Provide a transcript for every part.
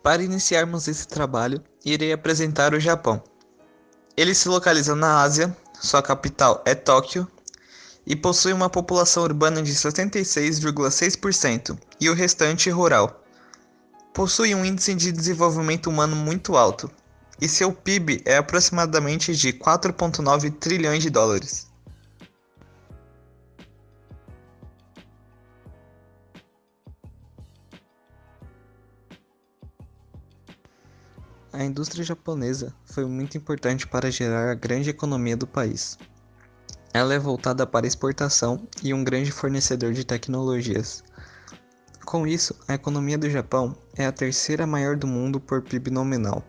Para iniciarmos esse trabalho, irei apresentar o Japão. Ele se localiza na Ásia, sua capital é Tóquio, e possui uma população urbana de 76,6% e o restante rural. Possui um índice de desenvolvimento humano muito alto, e seu PIB é aproximadamente de 4,9 trilhões de dólares. A indústria japonesa foi muito importante para gerar a grande economia do país. Ela é voltada para exportação e um grande fornecedor de tecnologias. Com isso, a economia do Japão é a terceira maior do mundo por PIB nominal.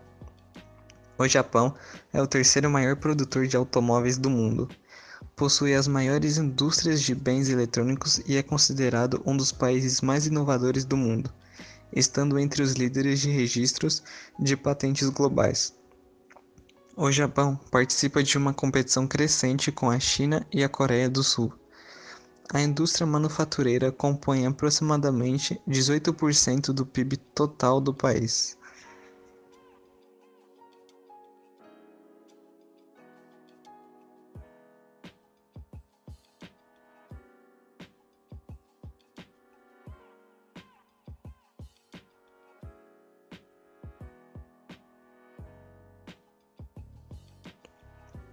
O Japão é o terceiro maior produtor de automóveis do mundo, possui as maiores indústrias de bens eletrônicos e é considerado um dos países mais inovadores do mundo, estando entre os líderes de registros de patentes globais. O Japão participa de uma competição crescente com a China e a Coreia do Sul. A indústria manufatureira compõe aproximadamente 18% do PIB total do país.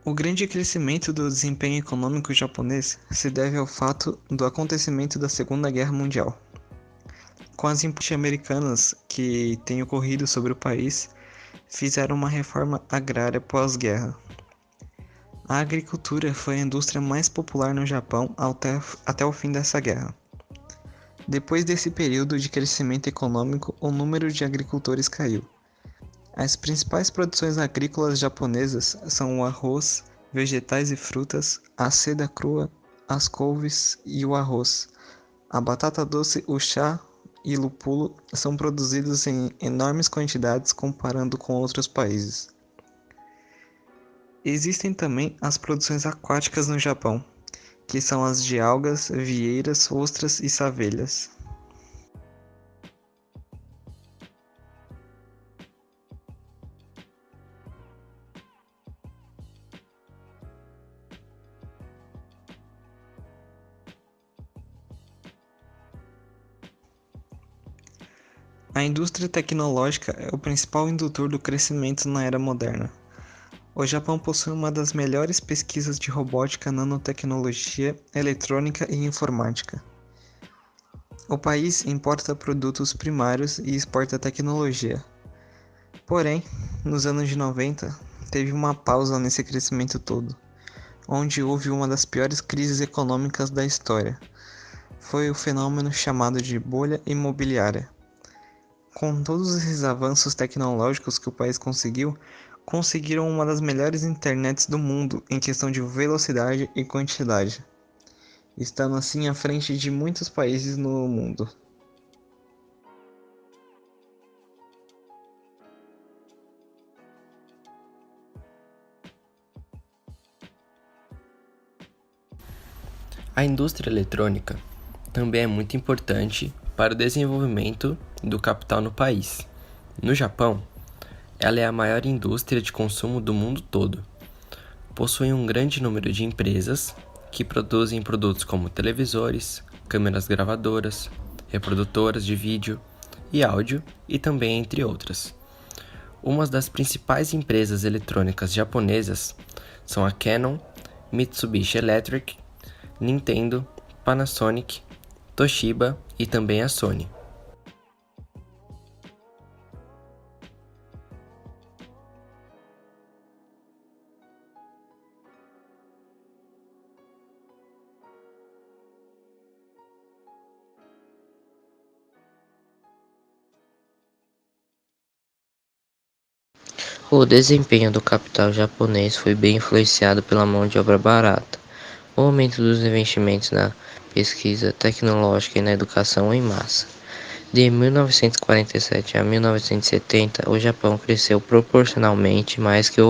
O grande crescimento do desempenho econômico japonês se deve ao fato do acontecimento da Segunda Guerra Mundial. Com as imposições americanas que têm ocorrido sobre o país, fizeram uma reforma agrária pós-guerra. A agricultura foi a indústria mais popular no Japão até o fim dessa guerra. Depois desse período de crescimento econômico, o número de agricultores caiu. As principais produções agrícolas japonesas são o arroz, vegetais e frutas, a seda crua, as couves e o arroz. A batata doce, o chá e lúpulo são produzidos em enormes quantidades comparando com outros países. Existem também as produções aquáticas no Japão, que são as de algas, vieiras, ostras e savelhas. A indústria tecnológica é o principal indutor do crescimento na era moderna. O Japão possui uma das melhores pesquisas de robótica, nanotecnologia, eletrônica e informática. O país importa produtos primários e exporta tecnologia. Porém, nos anos de 90, teve uma pausa nesse crescimento todo, onde houve uma das piores crises econômicas da história. Foi o fenômeno chamado de bolha imobiliária. Com todos esses avanços tecnológicos que o país conseguiram uma das melhores internets do mundo em questão de velocidade e quantidade, estando assim à frente de muitos países no mundo. A indústria eletrônica também é muito importante para o desenvolvimento do capital no país. No Japão, ela é a maior indústria de consumo do mundo todo. Possui um grande número de empresas que produzem produtos como televisores, câmeras gravadoras, reprodutoras de vídeo e áudio e também entre outras. Uma das principais empresas eletrônicas japonesas são a Canon, Mitsubishi Electric, Nintendo, Panasonic, Toshiba e também a Sony. O desempenho do capital japonês foi bem influenciado pela mão de obra barata, o aumento dos investimentos na pesquisa tecnológica e na educação em massa. De 1947 a 1970, o Japão cresceu proporcionalmente mais que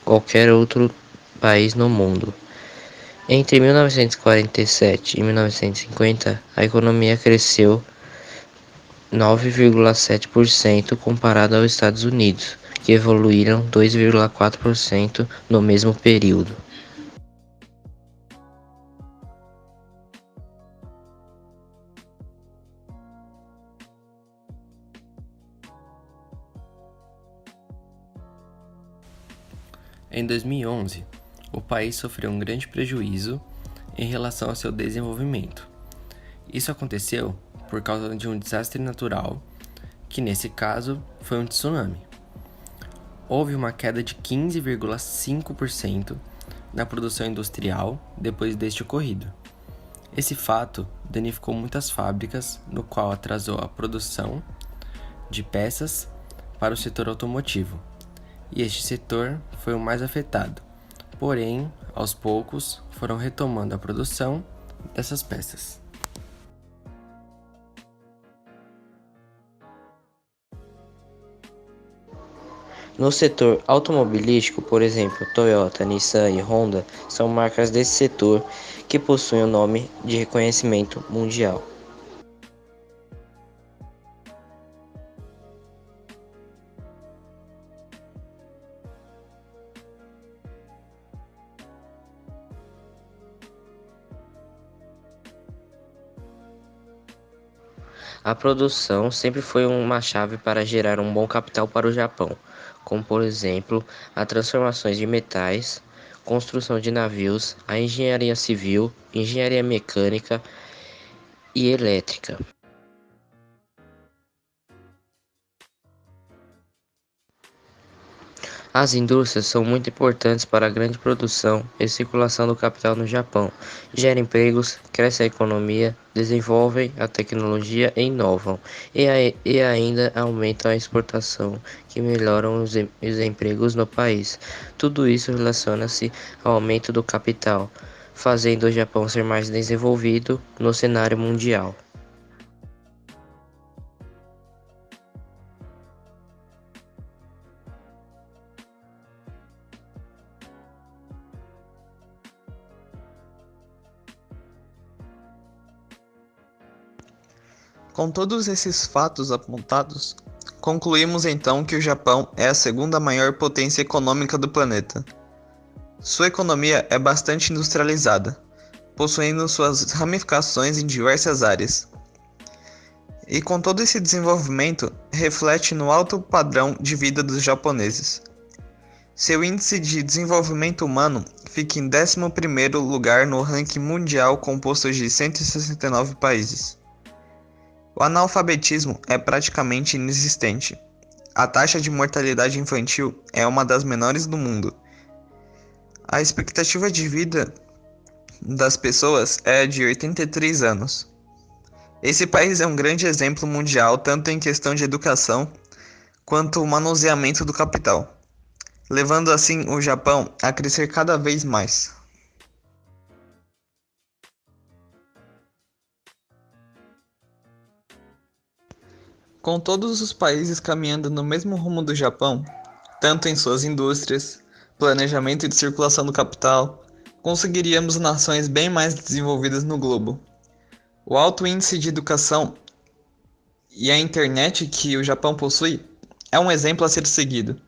qualquer outro país no mundo. Entre 1947 e 1950, a economia cresceu 9,7% comparado aos Estados Unidos, que evoluíram 2,4% no mesmo período. Em 2011, o país sofreu um grande prejuízo em relação ao seu desenvolvimento. Isso aconteceu por causa de um desastre natural, que nesse caso foi um tsunami. Houve uma queda de 15,5% na produção industrial depois deste ocorrido. Esse fato danificou muitas fábricas, no qual atrasou a produção de peças para o setor automotivo, e este setor foi o mais afetado. Porém, aos poucos, foram retomando a produção dessas peças. No setor automobilístico, por exemplo, Toyota, Nissan e Honda são marcas desse setor que possuem o nome de reconhecimento mundial. A produção sempre foi uma chave para gerar um bom capital para o Japão, como por exemplo, as transformações de metais, construção de navios, a engenharia civil, engenharia mecânica e elétrica. As indústrias são muito importantes para a grande produção e circulação do capital no Japão. Geram empregos, crescem a economia, desenvolvem a tecnologia e inovam, e ainda aumentam a exportação, que melhoram os empregos no país. Tudo isso relaciona-se ao aumento do capital, fazendo o Japão ser mais desenvolvido no cenário mundial. Com todos esses fatos apontados, concluímos então que o Japão é a segunda maior potência econômica do planeta. Sua economia é bastante industrializada, possuindo suas ramificações em diversas áreas. E com todo esse desenvolvimento, reflete no alto padrão de vida dos japoneses. Seu índice de desenvolvimento humano fica em 11º lugar no ranking mundial composto de 169 países. O analfabetismo é praticamente inexistente. A taxa de mortalidade infantil é uma das menores do mundo. A expectativa de vida das pessoas é de 83 anos. Esse país é um grande exemplo mundial tanto em questão de educação quanto o manuseamento do capital, levando assim o Japão a crescer cada vez mais. Com todos os países caminhando no mesmo rumo do Japão, tanto em suas indústrias, planejamento de circulação do capital, conseguiríamos nações bem mais desenvolvidas no globo. O alto índice de educação e a internet que o Japão possui é um exemplo a ser seguido.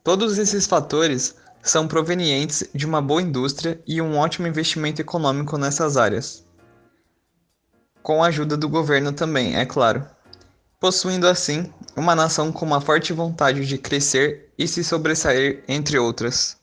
Todos esses fatores são provenientes de uma boa indústria e um ótimo investimento econômico nessas áreas. Com a ajuda do governo também, é claro. Possuindo assim uma nação com uma forte vontade de crescer e se sobressair, entre outras.